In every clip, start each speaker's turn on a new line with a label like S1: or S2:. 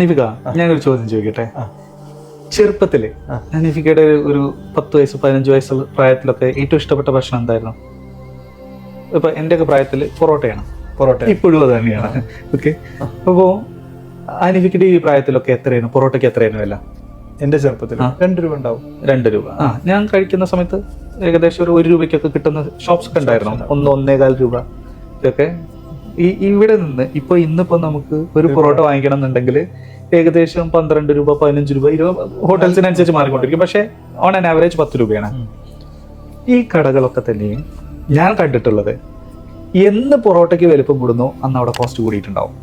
S1: നിവിക, ഞാനൊരു ചോദ്യം ചോദിക്കട്ടെ. ചെറുപ്പത്തില് നിവികയുടെ ഒരു 10 വയസ്സ് 15 വയസ്സ് പ്രായത്തിലൊക്കെ ഏറ്റവും ഇഷ്ടപ്പെട്ട ഭക്ഷണം എന്തായിരുന്നു? ഇപ്പൊ എന്റെ ഒക്കെ പ്രായത്തില് പൊറോട്ടയാണ്. ഇപ്പോഴും അത് തന്നെയാണ്. ഓക്കെ. അപ്പോ നിവികയുടെ ഈ പ്രായത്തിലൊക്കെ എത്രയാണ് പൊറോട്ടയ്ക്ക് എത്രയാണ് വില?
S2: എന്റെ ചെറുപ്പത്തിൽ 2 രൂപ ഉണ്ടാവും.
S1: 2 രൂപ. ഞാൻ കഴിക്കുന്ന സമയത്ത് ഏകദേശം ഒരു 1 രൂപയ്ക്കൊക്കെ കിട്ടുന്ന ഷോപ്സ് ഒക്കെ ഉണ്ടായിരുന്നു. 1-1.25 രൂപ ഇതൊക്കെ. ഇവിടെ നിന്ന് ഇന്നിപ്പോ നമുക്ക് ഒരു പൊറോട്ട വാങ്ങിക്കണം എന്നുണ്ടെങ്കിൽ ഏകദേശം 12 രൂപ 15 രൂപ 20 ഹോട്ടൽസിനനുസരിച്ച് മാറിക്കൊണ്ടിരിക്കും. പക്ഷെ ഓൺ ആൻ ആവറേജ് 10 രൂപയാണ്. ഈ കടകളൊക്കെ തന്നെയും ഞാൻ കണ്ടിട്ടുള്ളത് എന്ന് പൊറോട്ടയ്ക്ക് വലുപ്പം കൂടുന്നോ അന്ന് അവിടെ കോസ്റ്റ് കൂടിയിട്ടുണ്ടാവും.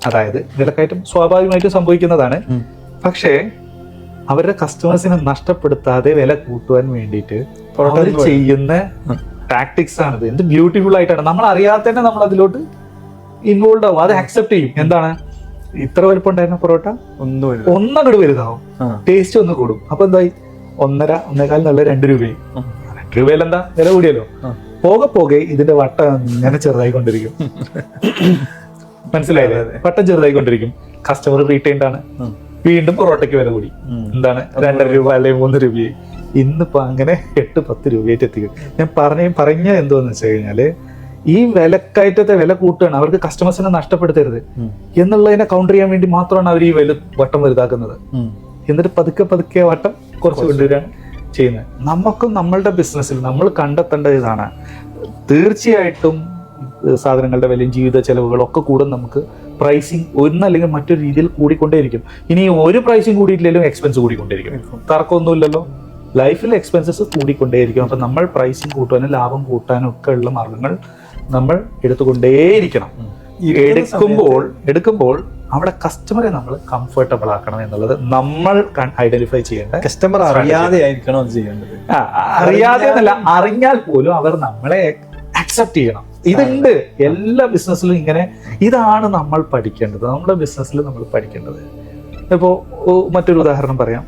S1: അതായത് വിലക്കയറ്റം സ്വാഭാവികമായിട്ടും സംഭവിക്കുന്നതാണ്. പക്ഷേ അവരുടെ കസ്റ്റമേഴ്സിനെ നഷ്ടപ്പെടുത്താതെ വില കൂട്ടുവാൻ വേണ്ടിയിട്ട് അവർ ചെയ്യുന്ന ടാക്ടിക്സ് ആണിത്. എന്ത് ബ്യൂട്ടിഫുൾ ആയിട്ടാണ്. നമ്മൾ അറിയാതെ തന്നെ നമ്മൾ അതിലോട്ട് ഇൻവോൾവ് ആവും. അത് അക്സെപ്റ്റ് ചെയ്യും. എന്താണ് ഇത്ര വലുപ്പം ഉണ്ടായിരുന്ന പൊറോട്ട ഒന്നങ്ങോട്ട് വലുതാവും, ടേസ്റ്റ് ഒന്ന് കൂടും. അപ്പൊ എന്തായി 1.5 നല്ല 2 രൂപയായി. 2 രൂപയിൽ എന്താ വില കൂടിയല്ലോ. പോകെ പോകെ ഇതിന്റെ വട്ടം ഇങ്ങനെ ചെറുതായിക്കൊണ്ടിരിക്കും. മനസ്സിലായില്ലേ? വട്ടം ചെറുതായിക്കൊണ്ടിരിക്കും. കസ്റ്റമർ റീറ്റെയിൻഡ് ആണ്. വീണ്ടും പൊറോട്ടയ്ക്ക് വില കൂടി. എന്താണ് 2.5 രൂപ അല്ലെങ്കിൽ 3 രൂപയായി. ഇന്നിപ്പോ അങ്ങനെ 8-10 രൂപയായിട്ട് എത്തിക്കും. ഞാൻ പറഞ്ഞ എന്തോന്ന് വെച്ച് കഴിഞ്ഞാല് ഈ വിലക്കയറ്റത്തെ വില കൂട്ടുകയാണ്. അവർക്ക് കസ്റ്റമേഴ്സിനെ നഷ്ടപ്പെടുത്തരുത് എന്നുള്ളതിനെ കൗണ്ടർ ചെയ്യാൻ വേണ്ടി മാത്രമാണ് അവർ ഈ വട്ടം വലുതാക്കുന്നത്. എന്നിട്ട് പതുക്കെ പതുക്കെ വട്ടം കുറച്ച് കൊണ്ടുവരികയാണ് ചെയ്യുന്നത്. നമുക്കും നമ്മളുടെ ബിസിനസ്സിൽ നമ്മൾ കണ്ടെത്തേണ്ട ഇതാണ്. തീർച്ചയായിട്ടും സാധനങ്ങളുടെ വിലയും ജീവിത ചെലവുകളും ഒക്കെ കൂടും. നമുക്ക് പ്രൈസിങ് ഒന്നല്ലെങ്കിൽ മറ്റൊരു രീതിയിൽ കൂടിക്കൊണ്ടേയിരിക്കും. ഇനി ഒരു പ്രൈസിങ് കൂടിയിട്ടില്ലെങ്കിലും എക്സ്പെൻസ് കൂടിക്കൊണ്ടേയിരിക്കും. തർക്കമൊന്നുമില്ലല്ലോ. ലൈഫിൽ എക്സ്പെൻസസ് കൂടിക്കൊണ്ടേയിരിക്കും. അപ്പൊ നമ്മൾ പ്രൈസിങ് കൂട്ടാനും ലാഭം കൂട്ടാനും ഒക്കെ ഉള്ള മാർഗങ്ങൾ നമ്മൾ എടുത്തുകൊണ്ടേയിരിക്കണം. എടുക്കുമ്പോൾ അവിടെ കസ്റ്റമറെ നമ്മൾ കംഫർട്ടബിൾ ആക്കണം എന്നുള്ളത് നമ്മൾ ഐഡന്റിഫൈ ചെയ്യേണ്ട.
S2: കസ്റ്റമർ അറിയാതെ ആയിരിക്കണം അത് ചെയ്യേണ്ടത്.
S1: അറിയാതെ എന്നല്ല, അറിഞ്ഞാൽ പോലും അവർ നമ്മളെ അക്സെപ്റ്റ് ചെയ്യണം. ഇതുണ്ട് എല്ലാ ബിസിനസ്സിലും ഇങ്ങനെ. ഇതാണ് നമ്മൾ പഠിക്കേണ്ടത്. നമ്മുടെ ബിസിനസ്സിൽ നമ്മൾ പഠിക്കേണ്ടത്. ഇപ്പോ മറ്റൊരു ഉദാഹരണം പറയാം.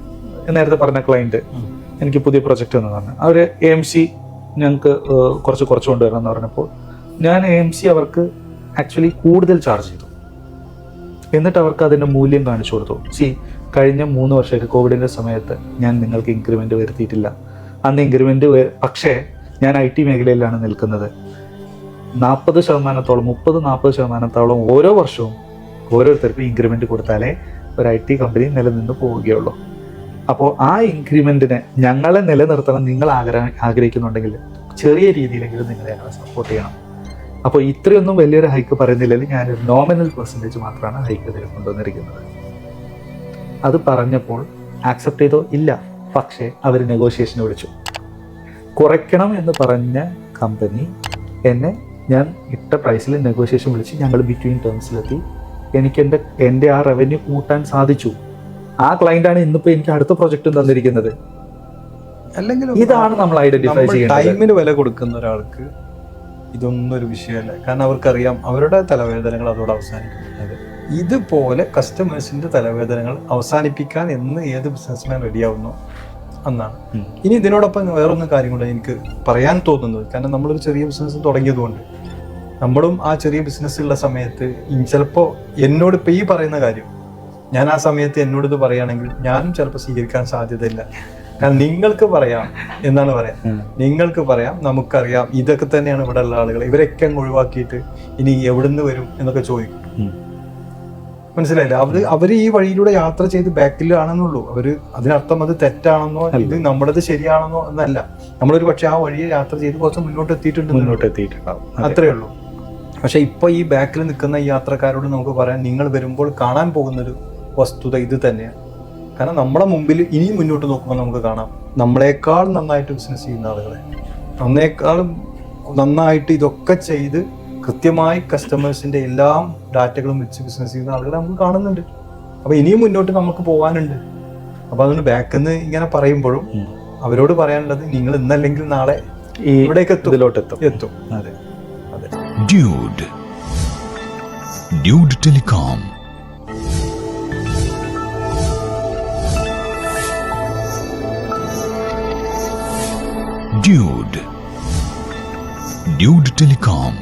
S1: നേരത്തെ പറഞ്ഞ ക്ലയന്റ് എനിക്ക് പുതിയ പ്രൊജക്റ്റ് എന്ന് പറഞ്ഞു. അവര് AMC ഞങ്ങൾക്ക് കുറച്ച് കൊണ്ടുവരണം എന്ന് പറഞ്ഞപ്പോൾ ഞാൻ AMC അവർക്ക് ആക്ച്വലി കൂടുതൽ ചാർജ് ചെയ്തു. എന്നിട്ട് അവർക്ക് അതിന്റെ മൂല്യം കാണിച്ചു കൊടുത്തു. കഴിഞ്ഞ 3 വർഷമായിട്ട് കോവിഡിന്റെ സമയത്ത് ഞാൻ നിങ്ങൾക്ക് ഇൻക്രിമെന്റ് വരുത്തിയിട്ടില്ല. അന്ന് ഇൻക്രിമെന്റ് പക്ഷേ ഞാൻ IT മേഖലയിലാണ് നിൽക്കുന്നത്. 40%-40% 30-40% ഓരോ വർഷവും ഓരോരുത്തർക്കും ഇൻക്രിമെന്റ് കൊടുത്താലേ ഒരു IT കമ്പനി നിലനിന്ന് പോവുകയുള്ളൂ. അപ്പോൾ ആ ഇൻക്രിമെന്റിനെ ഞങ്ങളെ നിലനിർത്തണം നിങ്ങൾ ആഗ്രഹിക്കുന്നുണ്ടെങ്കിൽ ചെറിയ രീതിയിലെങ്കിലും നിങ്ങളെ ഞങ്ങളെ സപ്പോർട്ട് ചെയ്യണം. അപ്പോൾ ഇത്രയൊന്നും വലിയൊരു ഹൈക്ക് പറയുന്നില്ലെങ്കിൽ ഞാനൊരു നോമിനൽ പെർസെൻറ്റേജ് മാത്രമാണ് ഹൈക്ക് ഇതിൽ കൊണ്ടുവന്നിരിക്കുന്നത്. അത് പറഞ്ഞപ്പോൾ ആക്സെപ്റ്റ് ചെയ്തോ? ഇല്ല. പക്ഷേ അവർ നെഗോഷിയേഷന് വിളിച്ചു. കുറയ്ക്കണം എന്ന് പറഞ്ഞ കമ്പനി ഞാൻ ഇട്ട പ്രൈസിൽ നെഗോഷിയേഷൻ വിളിച്ച് ഞങ്ങൾ ബിറ്റ്വീൻ ടേംസിലെത്തി. എനിക്ക് എൻ്റെ ആ റവന്യൂ കൂട്ടാൻ സാധിച്ചു. ആ ക്ലയന്റാണ് ഇന്നിപ്പോ എനിക്ക് അടുത്ത പ്രൊജക്ട് തന്നിരിക്കുന്നത്. അല്ലെങ്കിൽ ഇതാണ് നമ്മൾ ഐഡന്റിഫൈ ചെയ്യുന്നത്.
S2: ടൈമിന് വില കൊടുക്കുന്ന ഒരാൾക്ക് ഇതൊന്നും ഒരു വിഷയമല്ല. കാരണം അവർക്കറിയാം അവരുടെ തലവേദനകൾ അതോടെ അവസാനിക്കുന്നത്. ഇതുപോലെ കസ്റ്റമേഴ്സിന്റെ തലവേദനകൾ അവസാനിപ്പിക്കാൻ എന്ന് ഏത് ബിസിനസ്മാൻ റെഡിയാവുന്നോ അന്നാണ്. ഇനി ഇതിനോടൊപ്പം വേറൊന്നും കാര്യം കൂടെ എനിക്ക് പറയാൻ തോന്നുന്നത്, കാരണം നമ്മളൊരു ചെറിയ ബിസിനസ് തുടങ്ങിയതുകൊണ്ട് നമ്മളും ആ ചെറിയ ബിസിനസ്സുള്ള സമയത്ത് ചിലപ്പോൾ എന്നോട് ഇപ്പം ഈ പറയുന്ന കാര്യം ഞാൻ ആ സമയത്ത് എന്നോട് ഇത് പറയുകയാണെങ്കിൽ ഞാനും ചിലപ്പോൾ സ്വീകരിക്കാൻ സാധ്യതയില്ല. കാരണം നിങ്ങൾക്ക് പറയാം എന്നാണ് പറയാം, നിങ്ങൾക്ക് പറയാം, നമുക്കറിയാം ഇതൊക്കെ തന്നെയാണ് ഇവിടെ ഉള്ള ആളുകൾ, ഇവരൊക്കെ അങ്ങ് ഒഴിവാക്കിയിട്ട് ഇനി എവിടുന്ന് വരും എന്നൊക്കെ ചോദിക്കും. മനസ്സിലായില്ല? അവര് ഈ വഴിയിലൂടെ യാത്ര ചെയ്ത് ബാക്കിലാണെന്നുള്ളൂ. അതിനർത്ഥം അത് തെറ്റാണെന്നോ ഇത് നമ്മുടേത് ശരിയാണെന്നോ എന്നല്ല. നമ്മളൊരു പക്ഷെ ആ വഴിയെ യാത്ര ചെയ്ത് കുറച്ച് മുന്നോട്ട് എത്തിയിട്ടുണ്ടാവും, അത്രേ ഉള്ളൂ. പക്ഷെ ഇപ്പൊ ഈ ബാക്കിൽ നിൽക്കുന്ന ഈ യാത്രക്കാരോട് നമുക്ക് പറയാം, നിങ്ങൾ വരുമ്പോൾ കാണാൻ പോകുന്നൊരു വസ്തുത ഇത് തന്നെയാണ്. കാരണം നമ്മളെ മുമ്പിൽ ഇനിയും മുന്നോട്ട് നോക്കുമ്പോൾ നമുക്ക് കാണാം നമ്മളെക്കാൾ നന്നായിട്ട് ബിസിനസ് ചെയ്യുന്ന ആളുകളെ, നമ്മളെക്കാളും നന്നായിട്ട് ഇതൊക്കെ ചെയ്ത് കൃത്യമായി കസ്റ്റമേഴ്സിന്റെ എല്ലാം ഡാറ്റകളും വെച്ച് ബിസിനസ് ചെയ്യുന്ന ആളുകളെ നമുക്ക് കാണുന്നുണ്ട്. അപ്പൊ ഇനിയും മുന്നോട്ട് നമുക്ക് പോകാനുണ്ട്. അപ്പൊ അതുകൊണ്ട് ബാക്കിൽ നിന്ന് ഇങ്ങനെ പറയുമ്പോഴും അവരോട് പറയാനുള്ളത്, നിങ്ങൾ ഇന്നല്ലെങ്കിൽ നാളെ ഇവിടേക്ക് എത്തും. അതെ അതെ.
S3: Dude telecom. Dude Telecom.